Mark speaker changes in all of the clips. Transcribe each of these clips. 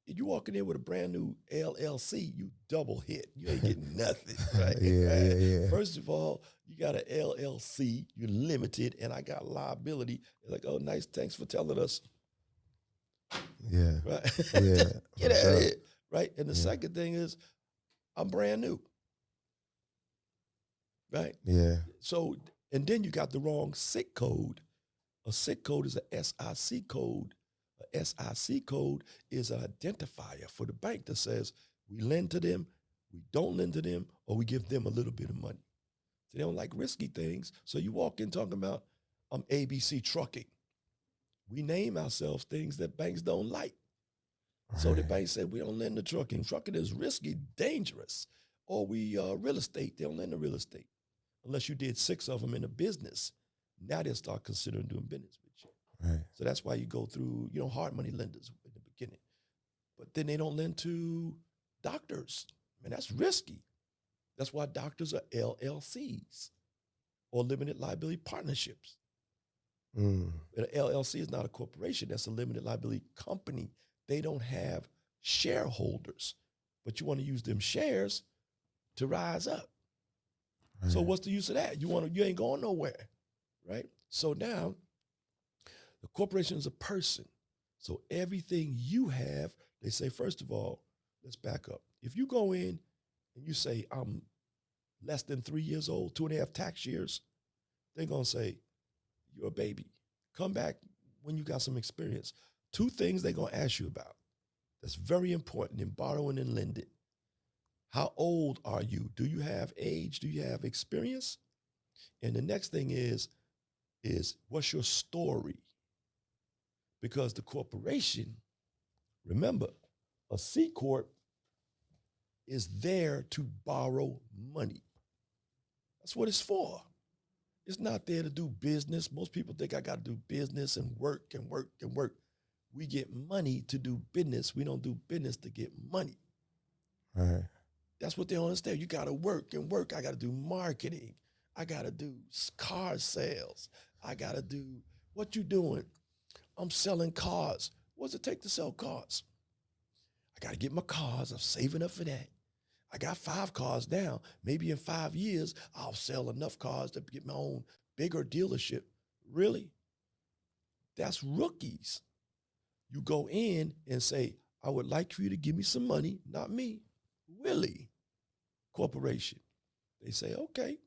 Speaker 1: You walk in there with a brand new LLC, you double hit. You ain't getting nothing, right?
Speaker 2: Yeah, yeah,
Speaker 1: Right?
Speaker 2: yeah.
Speaker 1: First of all, you got an LLC, you're limited, and I got liability. They're like, oh, nice, thanks for telling us,
Speaker 2: Yeah.
Speaker 1: right?
Speaker 2: Yeah.
Speaker 1: Get
Speaker 2: For
Speaker 1: out of
Speaker 2: sure.
Speaker 1: here, right? And the
Speaker 2: Yeah.
Speaker 1: second thing is, I'm brand new, right?
Speaker 2: Yeah.
Speaker 1: So, and then you got the wrong SIC code. A SIC code is a SIC code. A SIC code is an identifier for the bank that says we lend to them, we don't lend to them, or we give them a little bit of money. So they don't like risky things. So you walk in talking about ABC Trucking. We name ourselves things that banks don't like. So the
Speaker 2: Right.
Speaker 1: bank said we don't lend to trucking. Trucking is risky, dangerous. Or we real estate. They don't lend to real estate unless you did 6 of them in a business. Now they'll start considering doing business with you.
Speaker 2: Right.
Speaker 1: So that's why you go through, hard money lenders in the beginning. But then they don't lend to doctors. Man, that's risky. That's why doctors are LLCs or limited liability partnerships.
Speaker 2: Mm.
Speaker 1: An LLC is not a corporation. That's a limited liability company. They don't have shareholders, but you want to use them shares to rise up.
Speaker 2: Right.
Speaker 1: So what's the use of that? You ain't going nowhere, right? So now the corporation is a person. So everything you have, they say, first of all, let's back up. If you go in and you say, I'm less than 3 years old, 2.5 tax years, they're going to say, you're a baby. Come back when you got some experience. 2 things they're going to ask you about. That's very important in borrowing and lending. How old are you? Do you have age? Do you have experience? And the next thing is what's your story? Because the corporation, remember, a C Corp is there to borrow money. That's what it's for. It's not there to do business. Most people think I got to do business and work and work and work. We get money to do business. We don't do business to get money.
Speaker 2: Right.
Speaker 1: That's what they don't understand. You got to work and work. I got to do marketing. I got to do car sales. I got to do, what you doing? I'm selling cars. What's it take to sell cars? I got to get my cars. I'm saving up for that. I got 5 cars now. Maybe in 5 years, I'll sell enough cars to get my own bigger dealership. Really? That's rookies. You go in and say, I would like for you to give me some money, not me, Willie Corporation. They say, okay.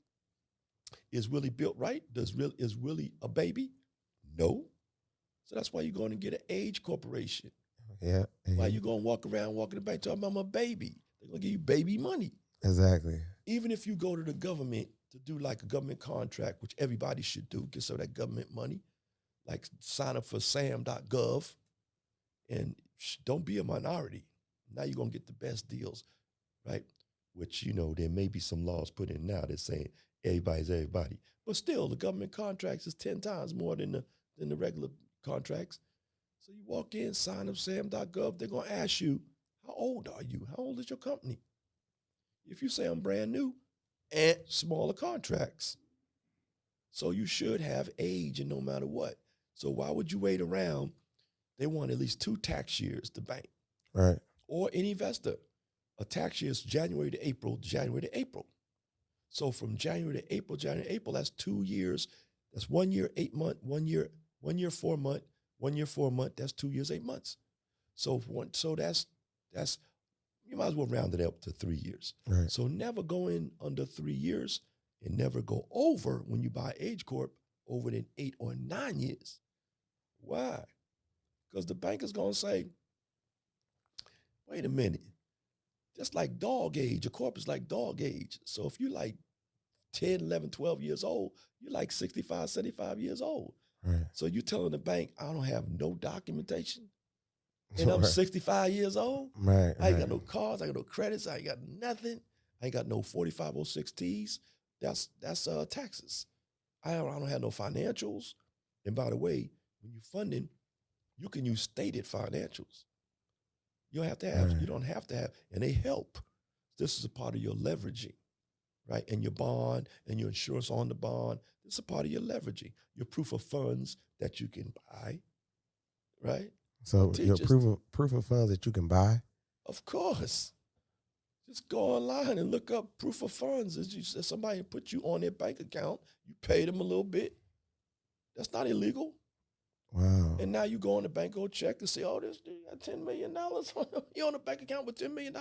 Speaker 1: Is Willie built right? Is Willie a baby? No. So that's why you're going to get an age corporation.
Speaker 2: Yeah.
Speaker 1: Why you going to walk around walking the bank talking about I'm a baby? They're going to give you baby money.
Speaker 2: Exactly.
Speaker 1: Even if you go to the government to do like a government contract, which everybody should do, get some of that government money, like sign up for sam.gov and don't be a minority. Now you're going to get the best deals, right? Which, there may be some laws put in now that's saying everybody's everybody. But still, the government contracts is 10 times more than the regular contracts. So you walk in, sign up sam.gov, they're going to ask you, how old are you? How old is your company? If you say I'm brand new, and smaller contracts. So you should have age and no matter what. So why would you wait around? They want at least 2 tax years, the bank.
Speaker 2: Right.
Speaker 1: Or an investor. A tax year is January to April, January to April. So from January to April, that's 2 years. That's 1 year, 8 months, 1 year, 4 months, 1 year, 4 months, that's 2 years, 8 months. So that's you might as well round it up to 3 years.
Speaker 2: Right.
Speaker 1: So never go in under 3 years and never go over when you buy Age Corp over than 8 or 9 years. Why? Because the bank is going to say, wait a minute, just like dog age, a corp is like dog age. So if you're like 10, 11, 12 years old, you're like 65, 75 years old.
Speaker 2: Right.
Speaker 1: So you're telling the bank, I don't have no documentation and I'm
Speaker 2: Right.
Speaker 1: 65 years old?
Speaker 2: Right.
Speaker 1: I ain't got no cars, I got no credits, I ain't got nothing. I ain't got no 4506Ts. That's taxes. I don't have no financials. And by the way, when you're funding, you can use stated financials. You don't have to have,
Speaker 2: Right.
Speaker 1: you don't have to have, and they help. This is a part of your leveraging, right? And your bond and your insurance on the bond. This is a part of your leveraging, your proof of funds that you can buy, right?
Speaker 2: So your
Speaker 1: teachers,
Speaker 2: proof of funds that you can buy.
Speaker 1: of course. Just go online and look up proof of funds. As you said, somebody put you on their bank account, you pay them a little bit. That's not illegal.
Speaker 2: Wow.
Speaker 1: And now you go on the bank, go check and say, oh, this dude got $10 million. You on a bank account with $10 million?